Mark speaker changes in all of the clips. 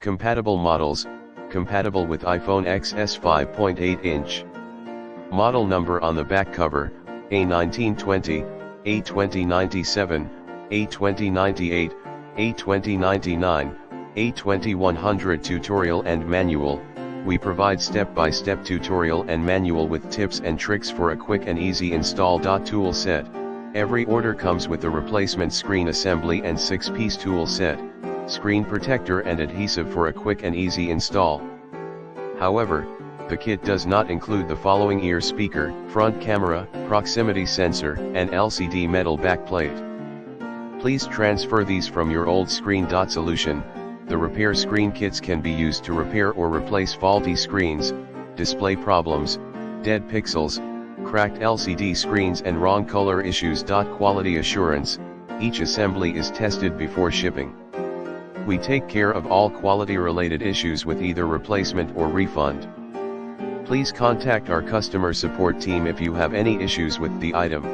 Speaker 1: Compatible models, compatible with iPhone XS 5.8 inch. Model number on the back cover, A1920, A2097, A2098, A2099, A2100 tutorial and manual. We provide step-by-step tutorial and manual with tips and tricks for a quick and easy install. Tool set. Every order comes with a replacement screen assembly and 6-piece tool set, screen protector and adhesive for a quick and easy install. However, the kit does not include the following: ear speaker, front camera, proximity sensor, and LCD metal backplate. Please transfer these from your old screen. Solution. The repair screen kits can be used to repair or replace faulty screens, display problems, dead pixels, cracked LCD screens and wrong color issues. Quality assurance. Each assembly is tested before shipping. We take care of all quality related issues with either replacement or refund. Please contact our customer support team if you have any issues with the item.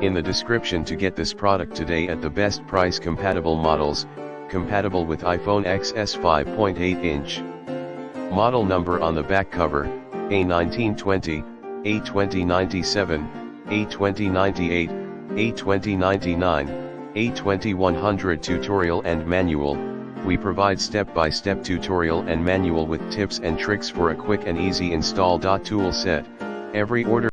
Speaker 1: In the description to get this product today at the best price. Compatible models, compatible with iPhone XS 5.8 inch. Model number on the back cover, A1920, A2097, A2098, A2099, A2100 tutorial and manual. We provide step-by-step tutorial and manual with tips and tricks for a quick and easy install. Tool set. Every order